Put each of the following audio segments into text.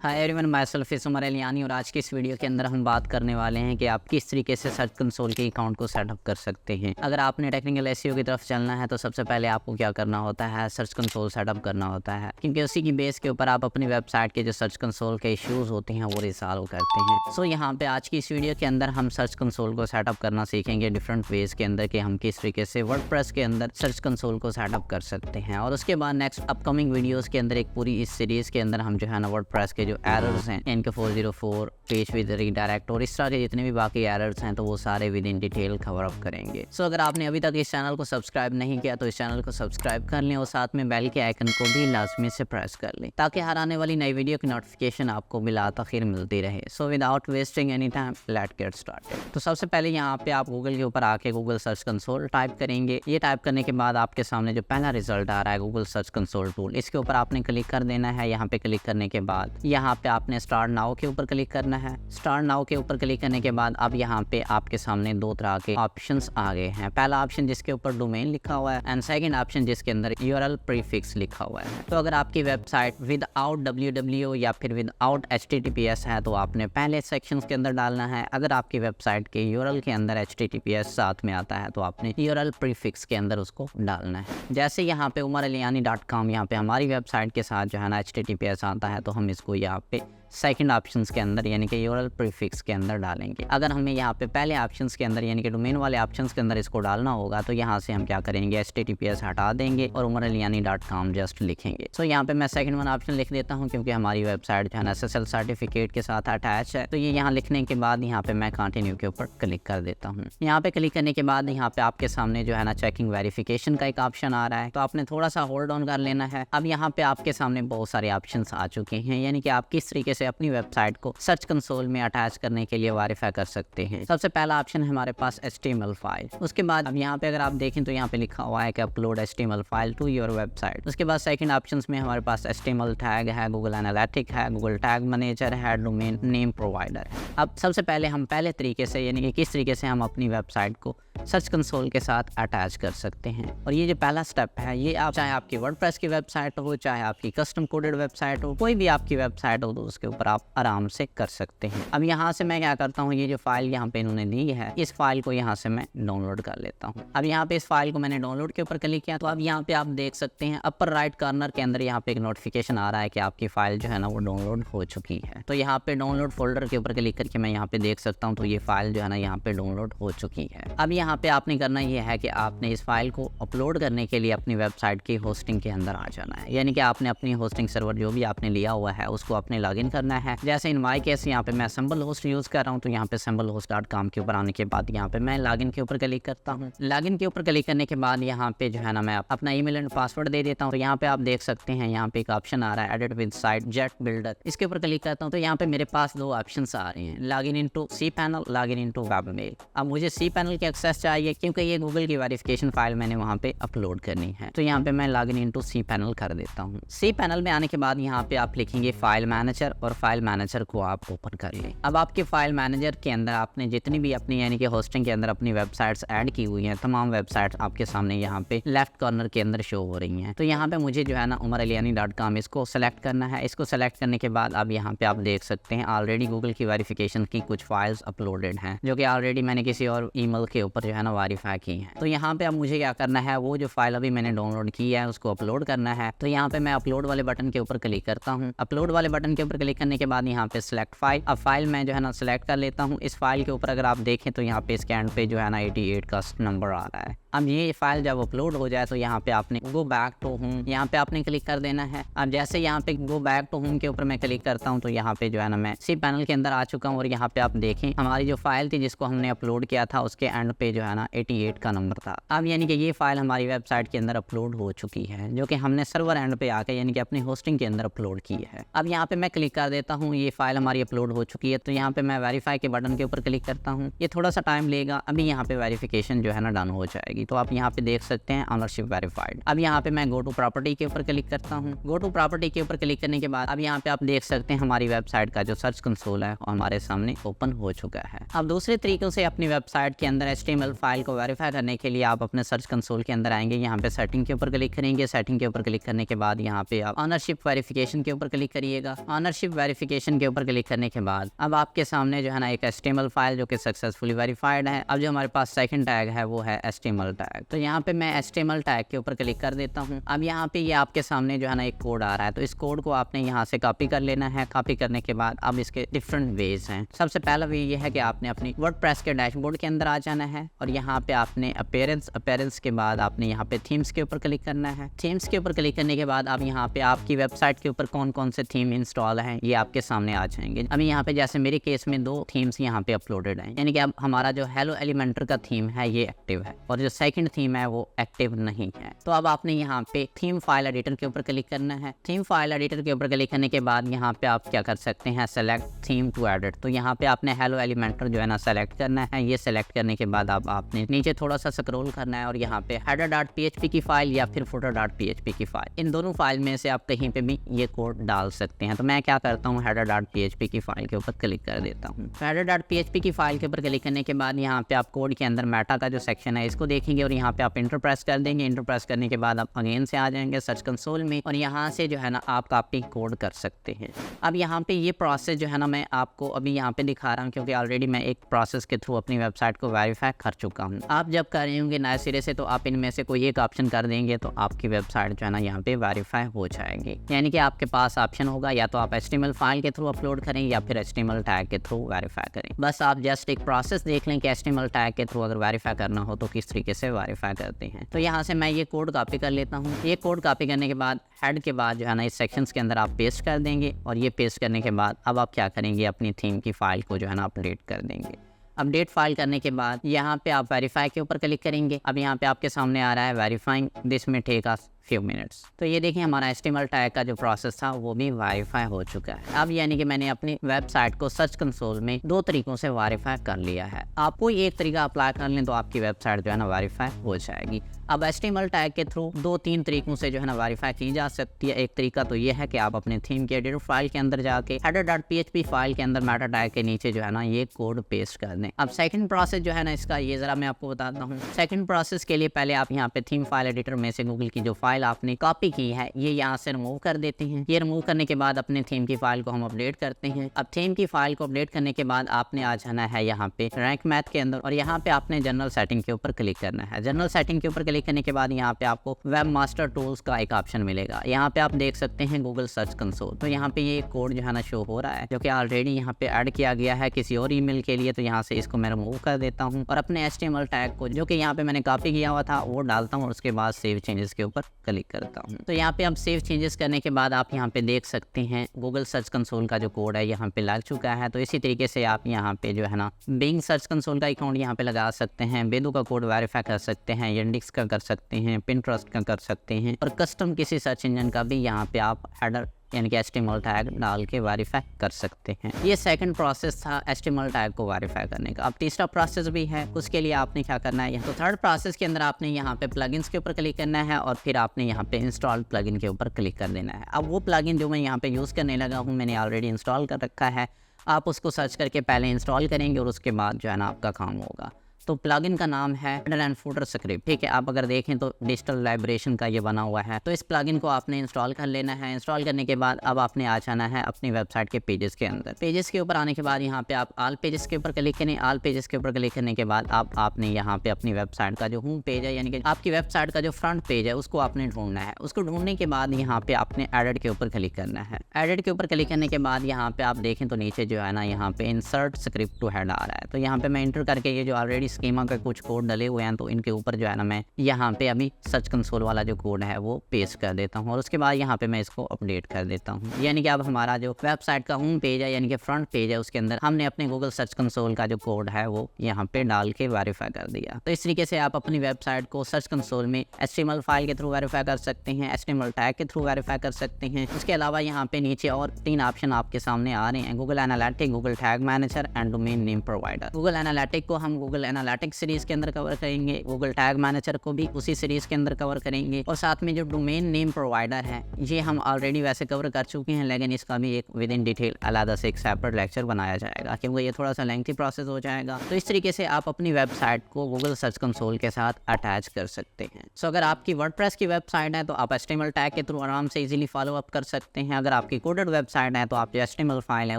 Hi everyone, myself is Umar Aliyani और आज की इस वीडियो के अंदर हम बात करने वाले हैं कि आप किस तरीके से सर्च कंसोल के अकाउंट को सेटअप कर सकते हैं। अगर आपने टेक्निकल एसईओ की तरफ चलना है तो सबसे पहले आपको क्या करना होता है, सर्च कंसोल सेटअप करना होता है, क्योंकि उसी की बेस के ऊपर आप अपनी वेबसाइट के जो सर्च कंसोल के इश्यूज़ होते हैं वो रिजॉल्व करते हैं। सो यहाँ पे आज की इस वीडियो के अंदर हम सर्च कंसोल को सेटअप करना सीखेंगे डिफरेंट वेज के अंदर कि हम किस तरीके से वर्डप्रेस के अंदर सर्च कंसोल को सेटअप कर सकते हैं। और उसके बाद नेक्स्ट अपकमिंग वीडियोज़ के अंदर एक पूरी इस सीरीज़ के अंदर हम जो है ना वर्डप्रेस के जो एरर्स हैं इनके 404 पेज विद रीडायरेक्ट और इस तरह के जितने भी बाकी एरर्स हैं तो वो सारे with in detail cover up करेंगे। सो अगर आपने अभी तक इस चैनल को सब्सक्राइब नहीं किया तो इस चैनल को सब्सक्राइब कर लें और साथ में बेल के आइकन को भी लाजमी से प्रेस कर लें ताकि हर आने वाली नई वीडियो की नोटिफिकेशन आपको बिला तखीर मिलती रहे। So without wasting any time let's get started. तो सबसे पहले यहाँ पे आप गूगल के ऊपर आके गूगल सर्च कंसोल टाइप करेंगे। ये टाइप करने के बाद आपके सामने जो पहला रिजल्ट आ रहा है गूगल सर्च कंसोल टूल, इसके ऊपर आपने क्लिक कर देना है। यहाँ पे क्लिक करने के बाद यहाँ पे आपने स्टार्ट नाउ के ऊपर क्लिक करना है। स्टार्ट नाउ के ऊपर क्लिक करने के बाद अब यहाँ पे आपके सामने दो तरह के ऑप्शंस आ गए हैं। पहला ऑप्शन जिसके ऊपर डोमेन लिखा हुआ है एंड सेकंड ऑप्शन जिसके अंदर यूआरएल प्रीफिक्स लिखा हुआ है। तो अगर आपकी वेबसाइट विदाउट www या फिर विदाउट https है तो आपने पहले सेक्शंस के अंदर डालना है। अगर आपकी वेबसाइट के यूआरएल के अंदर https साथ में आता है तो आपने यूआरएल प्रीफिक्स के अंदर उसको डालना है। जैसे यहाँ पे umaraliani.com यहाँ पे हमारी वेबसाइट के साथ जो है ना https आता है तो हम इसको यहाँ पे सेकंड ऑप्शंस के अंदर यानी कि यूआरएल प्रीफिक्स के अंदर डालेंगे। अगर हमें यहाँ पे पहले ऑप्शंस के अंदर यानी कि डोमेन वाले ऑप्शंस के अंदर इसको डालना होगा तो यहाँ से हम क्या करेंगे, https हटा देंगे और umaraliani.com जस्ट लिखेंगे। सो यहाँ पे मैं सेकंड वन ऑप्शन लिख देता हूँ क्योंकि हमारी वेबसाइट जो है ना SSL सर्टिफिकेट के साथ अटैच है। तो ये यहाँ लिखने के बाद यहाँ पे मैं कंटिन्यू के ऊपर क्लिक कर देता हूँ। यहाँ पे क्लिक करने के बाद यहाँ पे आपके सामने जो है ना चेकिंग वेरिफिकेशन का एक ऑप्शन आ रहा है, तो आपने थोड़ा सा होल्ड ऑन कर लेना है। अब यहाँ पे आपके सामने बहुत सारे ऑप्शन आ चुके हैं, यानी कि आप किस तरीके से अपनी वेबसाइट को सर्च कंसोल में अटैच करने के लिए वेरीफाई कर सकते हैं। सबसे पहला ऑप्शन है हमारे पास HTML फाइल। उसके बाद अब यहाँ पे अगर आप देखें तो यहाँ पे लिखा हुआ है कि upload HTML file to your website. उसके बाद सेकंड ऑप्शंस में हमारे पास HTML टैग है, गूगल एनालिटिक है, गूगल टैग मैनेजर है, डोमेन नेम प्रोवाइडर है। अब सबसे पहले हम पहले तरीके से यानी कि किस तरीके से हम अपनी वेबसाइट को सर्च कंसोल के साथ अटैच कर सकते हैं। और ये जो पहला स्टेप है ये आप चाहे आपकी वर्डप्रेस की वेबसाइट हो, चाहे आपकी कस्टम कोडेड वेबसाइट हो, कोई भी आपकी वेबसाइट हो तो उसके ऊपर आप आराम से कर सकते हैं। अब यहाँ से मैं क्या करता हूँ, ये जो फाइल यहाँ पे इन्होंने दी है इस फाइल को यहाँ से मैं डाउनलोड कर लेता हूँ। अब यहाँ पे इस फाइल को मैंने डाउनलोड के ऊपर क्लिक किया तो अब यहाँ पे आप देख सकते हैं अपर राइट कॉर्नर के अंदर यहाँ पे एक नोटिफिकेशन आ रहा है कि आपकी फाइल जो है ना वो डाउनलोड हो चुकी है। तो यहाँ पे डाउनलोड फोल्डर के ऊपर क्लिक करके मैं यहाँ पे देख सकता हूँ तो ये फाइल जो है ना यहाँ पे डाउनलोड हो चुकी है। अब यहाँ पे आपने करना ये है कि आपने इस फाइल को अपलोड करने के लिए अपनी वेबसाइट की होस्टिंग के अंदर आ जाना है, यानी कि आपने अपनी होस्टिंग सर्वर जो भी आपने लिया हुआ है उसको आपने लॉगिन करना है। जैसे इन माई केस यहाँ पे मैं सिंपल होस्ट यूज़ कर रहा हूँ तो यहाँ पे simplehost.com के ऊपर आने के बाद यहाँ पे मैं लॉगिन के ऊपर क्लिक करता हूँ। लॉगिन के ऊपर क्लिक करने के बाद यहाँ पे जो है ना मैं अपना ईमेल एंड पासवर्ड दे देता हूँ। तो यहाँ पे आप देख सकते हैं यहाँ पे एक ऑप्शन आ रहा है edit with site jet builder, इसके ऊपर क्लिक करता हूँ तो यहाँ पे मेरे पास दो ऑप्शन आ रहे हैं, login into cPanel, login into webmail. अब मुझे cPanel की एक्सेस चाहिए क्योंकि ये गूगल की वेरिफिकेशन फाइल मैंने वहाँ पे अपलोड करनी है। तो यहाँ पे मैं लॉगिन इनटू cPanel कर देता हूँ। cPanel में आने के बाद यहाँ पे आप लिखेंगे फाइल मैनेजर और फाइल मैनेजर को आप ओपन कर लें। अब आपके फाइल मैनेजर के अंदर आपने जितनी भी अपनी यानी कि होस्टिंग के अंदर अपनी वेबसाइट्स ऐड की हुई हैं तमाम वेबसाइट्स आपके सामने यहाँ पे लेफ्ट कॉर्नर के अंदर शो हो रही हैं। तो यहाँ पे मुझे जो है ना umaraliani.com इसको सेलेक्ट करना है। इसको सेलेक्ट करने के बाद अब यहाँ पे आप देख सकते हैं ऑलरेडी गूगल की वेरिफिकेशन की कुछ फाइल्स अपलोडेड हैं जो कि ऑलरेडी मैंने किसी और ईमेल के ऊपर जो है ना वेरीफाई की हैं। तो यहाँ पे अब मुझे क्या करना है, वो जो फाइल अभी मैंने डाउनलोड की है उसको अपलोड करना है। तो यहाँ पे मैं अपलोड वाले बटन के ऊपर क्लिक करता हूँ। अपलोड वाले बटन के ऊपर क्लिक करने के बाद यहाँ पे सिलेक्ट फाइल, अब फाइल मैं जो है ना सिलेक्ट कर लेता हूँ। इस फाइल के ऊपर अगर आप देखें तो यहाँ पे इसके एंड पे जो है ना 88 का नंबर आ रहा है। अब ये फाइल जब अपलोड हो जाए तो यहाँ पे आपने गो बैक टू होम यहाँ पे आपने क्लिक कर देना है। अब जैसे यहाँ पे गो बैक टू होम के ऊपर मैं क्लिक करता हूँ तो यहाँ पे जो है ना मैं cPanel के अंदर आ चुका हूँ और यहाँ पे आप देखें हमारी जो फाइल थी जिसको हमने अपलोड किया था उसके एंड पे जो है ना 88 का नंबर था। अब यानी कि ये फाइल हमारी वेबसाइट के अंदर अपलोड हो चुकी है जो कि हमने सर्वर एंड पे आके यानी कि अपनी होस्टिंग के अंदर अपलोड की है। अब यहाँ पे मैं क्लिक कर देता हूँ, ये फाइल हमारी अपलोड हो चुकी है। तो यहाँ पे मैं वेरीफाई के बटन के ऊपर क्लिक करता हूँ, ये थोड़ा सा टाइम लेगा। अभी यहाँ पे वेरिफिकेशन जो है ना डन हो जाएगी। जाएगी। तो आप यहाँ पे देख सकते हैं ऑनरशिप वेरीफाइड। अब यहाँ पे मैं गो टू प्रॉपर्टी के ऊपर क्लिक करता हूँ। गो टू प्रॉपर्टी के ऊपर क्लिक करने के बाद अब यहाँ पे आप देख सकते हैं हमारी वेबसाइट का जो सर्च कंसोल है हमारे सामने ओपन हो चुका है। अब दूसरे तरीकों से अपनी वेबसाइट के अंदर HTML फाइल को वेरीफाई करने के लिए आप अपने सर्च कंसोल के अंदर आएंगे। यहाँ पे सेटिंग के ऊपर क्लिक करेंगे। सेटिंग के ऊपर क्लिक करने के बाद यहाँ पे आप ऑनरशिप वेरिफिकेशन के ऊपर क्लिक करिएगा। ऑनरशिप वेरिफिकेशन के ऊपर क्लिक करने के बाद अब आपके सामने जो है ना एक HTML फाइल जो कि सक्सेसफुली वेरीफाइड है। अब जो हमारे पास सेकंड टैग है वो है HTML टैग। तो यहाँ पे मैं HTML टैग के ऊपर क्लिक कर देता हूँ। अब यहाँ पे ये आपके सामने जो है ना एक कोड आ रहा है, तो इस कोड को आपने यहाँ से कॉपी कर लेना है। कॉपी करने के बाद अब इसके डिफरेंट वेज हैं। सबसे पहला वे ये है कि आपने अपनी वर्डप्रेस के डैशबोर्ड के अंदर आ जाना है और यहाँ पे आपने अपीयरेंस के बाद आपने यहाँ पे थीम्स के ऊपर क्लिक करना है। थीम्स के ऊपर क्लिक करने के बाद अब यहाँ पे आपकी वेबसाइट के ऊपर कौन कौन से थीम इंस्टॉल हैं ये आपके सामने आ जाएंगे। अभी यहाँ पे जैसे मेरे केस में 2 थीम्स यहाँ पे अपलोडेड हैं, यानी कि अब हमारा जो हेलो एलिमेंटर का थीम है ये एक्टिव है और जो सेकंड थीम है वो एक्टिव नहीं है। तो अब आपने यहाँ पे थीम फाइल एडिटर के ऊपर क्लिक करना है। थीम फाइल एडिटर के ऊपर क्लिक करने के बाद यहाँ पे आप क्या कर सकते हैं, सेलेक्ट थीम टू एडिट। तो यहाँ पे आपने हेलो एलिमेंटर जो है ना सेलेक्ट करना है। ये सेलेक्ट करने के बाद अब आपने नीचे थोड़ा सा स्क्रॉल करना है और यहाँ पे header.php की फाइल या फिर footer.php की फाइल, इन दोनों फाइल में से आप कहीं पे भी ये कोड डाल सकते हैं। तो मैं क्या करता हूँ, header.php की फाइल के ऊपर क्लिक कर देता हूँ। header.php की फाइल के ऊपर क्लिक करने के बाद यहाँ पे आप कोड के अंदर मेटा का जो सेक्शन है इसको देखेंगे और यहाँ पे आप इंटर प्रेस कर देंगे। इंटर प्रेस करने के बाद आप अगेन से आ जाएंगे सर्च कंसोल में और यहाँ से जो है ना आप कॉपी कोड कर सकते हैं। अब यहाँ पे ये प्रोसेस जो है ना मैं आपको अभी यहाँ पे दिखा रहा हूँ क्योंकि ऑलरेडी मैं एक प्रोसेस के थ्रू अपनी वेबसाइट को वेरीफाई कर चुका हूँ। आप जब कर रहे होंगे नए सिरे से तो आप इनमें से कोई एक ऑप्शन कर देंगे तो आपकी वेबसाइट जो है ना यहाँ पे वेरीफाई हो जाएगी। यानी कि आपके पास ऑप्शन होगा या तो आप HTML फाइल के थ्रू अपलोड करें या फिर HTML टैग के थ्रू वेरीफाई करें। बस आप जस्ट एक प्रोसेस देख लें कि HTML टैग के थ्रू अगर वेरीफाई करना हो तो किस तरीके से वेरीफाई करते हैं। तो यहाँ से मैं ये कोड कॉपी कर लेता हूँ। ये कोड कॉपी करने के बाद हेड के बाद जो है ना इस सेक्शंस के अंदर आप पेस्ट कर देंगे और ये पेस्ट करने के बाद अब आप क्या करेंगे, अपनी थीम की फाइल को जो है ना अपडेट कर देंगे। अपडेट फाइल करने के बाद यहाँ पे आप वेरीफाई के ऊपर क्लिक करेंगे। अब यहाँ पे आपके सामने आ रहा है वेरीफाइंग दिस में टेक अस फ्यू मिनट्स। तो ये देखिए हमारा HTML टैग का जो प्रोसेस था वो भी वेरीफाई हो चुका है। अब यानी कि मैंने अपनी वेबसाइट को सर्च कंसोल में 2 तरीकों से वेरीफाई कर लिया है। आप कोई एक तरीका अप्लाई कर लें तो आपकी वेबसाइट जो है ना वेरीफाई हो जाएगी। अब HTML टैग के थ्रू 2-3 तरीकों से जो है ना वेरीफाई की जा सकती है। एक तरीका तो ये है कि आप अपने थीम के एडिटर फाइल के अंदर जाके header.php फाइल के अंदर मेटा टैग के नीचे जो है ना ये कोड पेस्ट कर दें। अब सेकंड प्रोसेस जो है ना इसका ये जरा मैं आपको बताता हूँ। सेकंड प्रोसेस के लिए पहले आप यहाँ पे थीम फाइल एडिटर में से गूगल की जो फाइल आपने कॉपी की है ये यहाँ से रिमूव कर देते हैं। ये रिमूव करने के बाद अपने थीम की फाइल को हम अपडेट करते हैं। अब थीम की फाइल को अपडेट करने के बाद आपने आ जाना है यहाँ पे रैंक मैथ के अंदर और यहाँ पे आपने जनरल सेटिंग के ऊपर क्लिक करना है। जनरल सेटिंग के ऊपर क्लिक करने के बाद यहाँ पे आपको वेब मास्टर टूल्स का एक ऑप्शन मिलेगा। यहाँ पे आप देख सकते हैं गूगल सर्च कंसोल। तो यहाँ पे ये कोड जो है ना शो हो रहा है जो कि ऑलरेडी यहाँ पे ऐड किया गया है किसी और ईमेल के लिए। तो यहाँ से इसको मैं रिमूव कर देता हूँ और अपने HTML टैग को जो कि यहाँ पे मैंने कॉपी किया हुआ था वो डालता हूँ और उसके बाद सेव चेंजेस के ऊपर क्लिक करता हूँ। तो यहाँ पे अब सेव चेंजेस करने के बाद आप यहाँ पे देख सकते हैं गूगल सर्च कंसोल का जो कोड है यहाँ पे लग चुका है। तो इसी तरीके से आप यहाँ पे जो है ना बिंग सर्च कंसोल का अकाउंट यहाँ पे लगा सकते हैं, बेदू का कोड वेरीफाई कर सकते हैं, यंडिक्स का कर सकते हैं, पिंटरेस्ट का कर सकते हैं और कस्टम किसी सर्च इंजन का भी यहाँ पे आप हेडर यानी कि HTML टैग डाल के वेरीफाई कर सकते हैं। ये सेकंड प्रोसेस था HTML टैग को वेरीफाई करने का। अब तीसरा प्रोसेस भी है, उसके लिए आपने क्या करना है, तो थर्ड प्रोसेस के अंदर आपने यहाँ पे प्लगइन्स के ऊपर क्लिक करना है और फिर आपने यहाँ पे इंस्टॉल प्लगइन के ऊपर क्लिक कर देना है। अब वो प्लगइन जो मैं यहाँ पे यूज़ करने लगा हूँ मैंने ऑलरेडी इंस्टॉल कर रखा है। आप उसको सर्च करके पहले इंस्टॉल करेंगे और उसके बाद जो है ना आपका काम होगा। तो प्लगइन का नाम है हेडर एंड फूटर स्क्रिप्ट। ठीक है, आप अगर देखें तो डिजिटल लाइब्रेशन का ये बना हुआ है। तो इस प्लगइन को आपने इंस्टॉल कर लेना है। इंस्टॉल करने के बाद अब आपने आ जाना है अपनी वेबसाइट के पेजेस के अंदर। पेजेस के ऊपर आने के बाद यहाँ पे आप ऑल पेजेस के ऊपर क्लिक करें। ऑल पेजेस के ऊपर क्लिक करने के बाद अब आपने यहाँ पे अपनी वेबसाइट का जो होम पेज है यानी कि आपकी वेबसाइट का जो फ्रंट पेज है उसको आपने ढूंढना है। उसको ढूंढने के बाद यहाँ पे आपने एडिट के ऊपर क्लिक करना है। एडिट के ऊपर क्लिक करने के बाद यहाँ पे आप देखें तो नीचे जो है ना यहाँ पे इंसर्ट स्क्रिप्ट टू हेड आ रहा है। तो यहाँ पे मैं इंटर करके ये जो ऑलरेडी स्कीमा का कुछ कोड डले हुए हैं तो इनके ऊपर जो है ना मैं यहाँ पे अभी सर्च कंसोल वाला जो कोड है वो पेस्ट कर देता हूँ और उसके बाद यहाँ पे मैं इसको अपडेट कर देता हूँ। यानी कि अब हमारा जो वेबसाइट का होम पेज है यानी कि फ्रंट पेज है उसके अंदर हमने अपने गूगल सर्च कंसोल का जो कोड है वो यहाँ पे डाल के वेरीफाई कर दिया। तो इस तरीके से आप अपनी वेबसाइट को सर्च कंसोल में HTML फाइल के थ्रू वेरीफाई कर सकते हैं, HTML टैग के थ्रू वेरीफाई कर सकते हैं। उसके अलावा यहाँ पे नीचे और 3 ऑप्शन आपके सामने आ रहे हैं, Google analytic, Google tag manager and domain name provider. Google analytic को हम गूगल एनालिटिक्स सीरीज के अंदर कवर करेंगे, गूगल टैग मैनेजर को भी उसी सीरीज के अंदर कवर करेंगे, और साथ में जो डोमेन नेम प्रोवाइडर है ये हम ऑलरेडी वैसे कवर कर चुके हैं, लेकिन इसका भी एक विद इन डिटेल अलग से एक सेपरेट लेक्चर बनाया जाएगा क्योंकि ये थोड़ा सा लेंथी प्रोसेस हो जाएगा। तो इस तरीके से आप अपनी वेबसाइट को गूगल सर्च कंसोल के साथ अटैच कर सकते हैं। सो अगर आपकी वर्डप्रेस की वेबसाइट है तो आप HTML टैग के थ्रू आराम से इजीली फॉलो अप कर सकते हैं। अगर आपकी कोडेड वेबसाइट है तो आप जो HTML फाइल है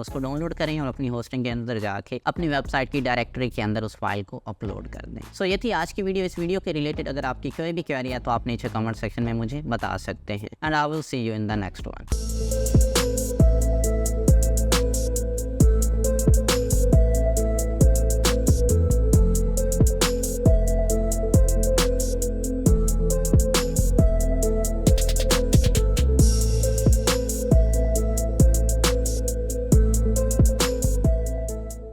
उसको डाउनलोड करें और अपनी होस्टिंग के अंदर जाके अपनी वेबसाइट की डायरेक्टरी के अंदर उस फाइल को अपलोड कर दें। सो ये थी आज की वीडियो। इस वीडियो के रिलेटेड अगर आपकी कोई भी क्वेरी है तो आप नीचे कमेंट सेक्शन में मुझे बता सकते हैं, and I will see you in the next one.